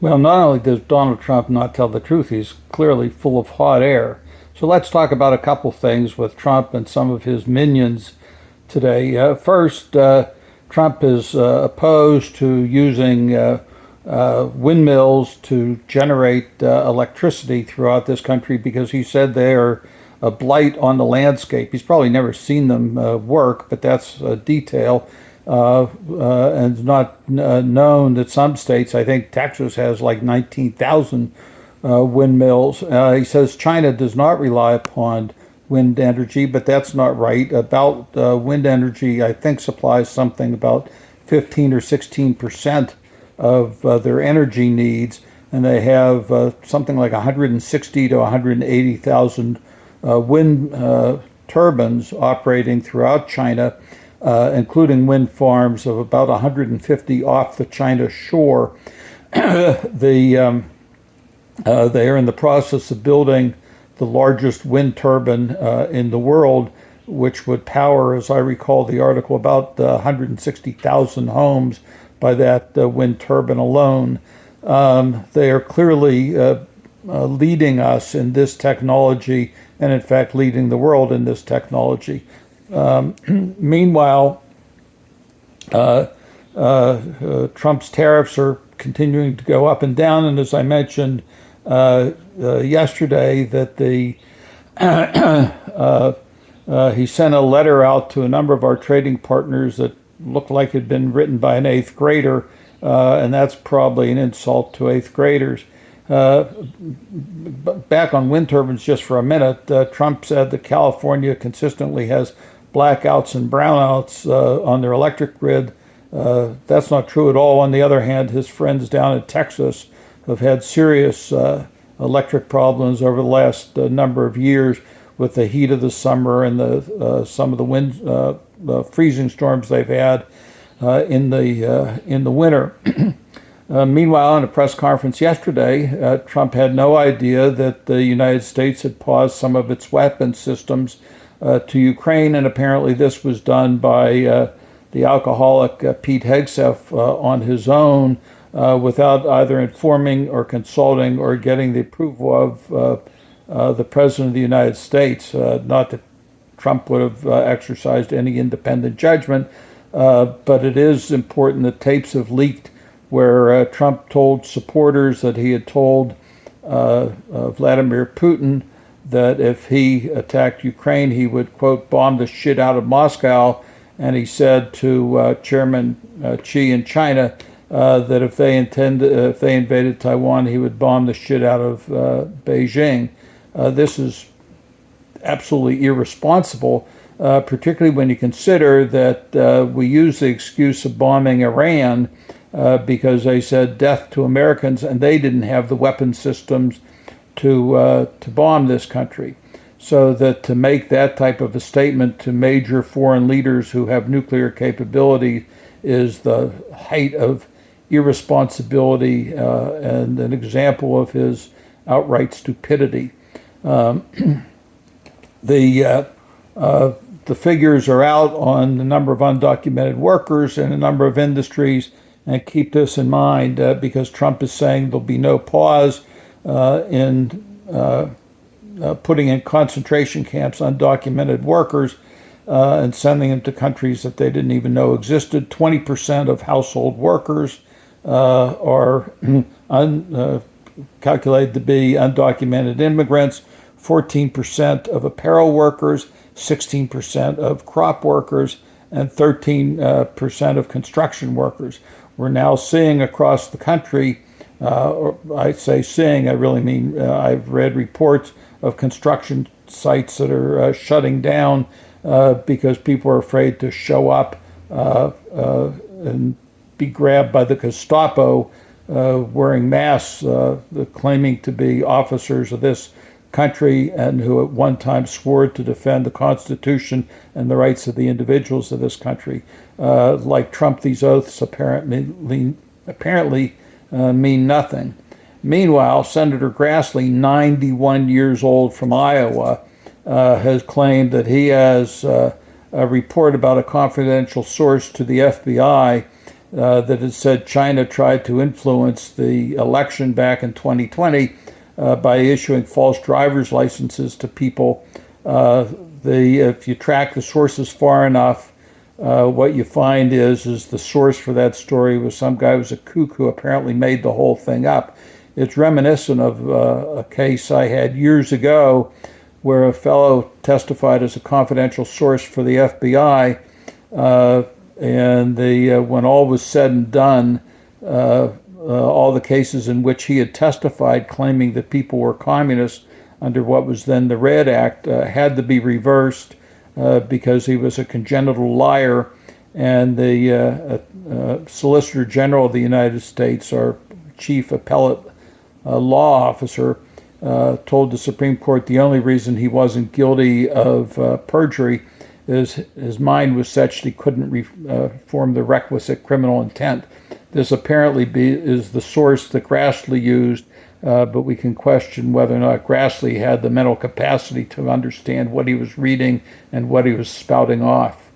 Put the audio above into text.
Well, not only does Donald Trump not tell the truth, he's clearly full of hot air. So let's talk about a couple things with Trump and some of his minions today. First, Trump is opposed to using windmills to generate electricity throughout this country because he said they are a blight on the landscape. He's probably never seen them work, but that's a detail. And it's not known that some states, I think Texas has like 19,000 windmills. He says China does not rely upon wind energy, but that's not right. About wind energy, I think supplies something about 15 or 16% of their energy needs, and they have something like 160 to 180,000 wind turbines operating throughout China, including wind farms of about 150 off the China shore. They are in the process of building the largest wind turbine in the world, which would power, as I recall the article, about 160,000 homes by that wind turbine alone. They are clearly leading us in this technology, and in fact leading the world in this technology. Meanwhile, Trump's tariffs are continuing to go up and down, and as I mentioned yesterday, that he sent a letter out to a number of our trading partners that looked like it had been written by an eighth grader, and that's probably an insult to eighth graders. Back on wind turbines just for a minute, Trump said that California consistently has blackouts and brownouts on their electric grid. That's not true at all. On the other hand, his friends down in Texas have had serious electric problems over the last number of years with the heat of the summer and some of the wind freezing storms they've had in the winter. Meanwhile, in a press conference yesterday, Trump had no idea that the United States had paused some of its weapon systems to Ukraine, and apparently this was done by the alcoholic Pete Hegseth on his own, without either informing or consulting or getting the approval of the President of the United States. Not that Trump would have exercised any independent judgment, but it is important that tapes have leaked where Trump told supporters that he had told Vladimir Putin that if he attacked Ukraine, he would, quote, bomb the shit out of Moscow. And he said to Chairman Xi in China that if they invaded Taiwan, he would bomb the shit out of Beijing. This is absolutely irresponsible, particularly when you consider that we use the excuse of bombing Iran because they said death to Americans, and they didn't have the weapon systems to bomb this country. So that to make that type of a statement to major foreign leaders who have nuclear capability is the height of irresponsibility and an example of his outright stupidity. The figures are out on the number of undocumented workers in a number of industries, and keep this in mind because Trump is saying there'll be no pause in putting in concentration camps undocumented workers and sending them to countries that they didn't even know existed. 20% of household workers are calculated to be undocumented immigrants, 14% of apparel workers, 16% of crop workers, and 13% of construction workers. We're now seeing across the country, or I say seeing, I really mean I've read reports of construction sites that are shutting down because people are afraid to show up and be grabbed by the Gestapo wearing masks, claiming to be officers of this country and who at one time swore to defend the Constitution and the rights of the individuals of this country. Like Trump, these oaths apparently mean nothing. Meanwhile, Senator Grassley, 91 years old from Iowa, has claimed that he has a report about a confidential source to the FBI that had said China tried to influence the election back in 2020 by issuing false driver's licenses to people. If you track the sources far enough, what you find is the source for that story was some guy who was a kook who apparently made the whole thing up. It's reminiscent of a case I had years ago where a fellow testified as a confidential source for the FBI, when all was said and done, all the cases in which he had testified claiming that people were communists under what was then the Red Act had to be reversed because he was a congenital liar, and the Solicitor General of the United States, our chief appellate law officer, told the Supreme Court the only reason he wasn't guilty of perjury is his mind was such that he couldn't form the requisite criminal intent. This apparently is the source that Grassley used, but we can question whether or not Grassley had the mental capacity to understand what he was reading and what he was spouting off.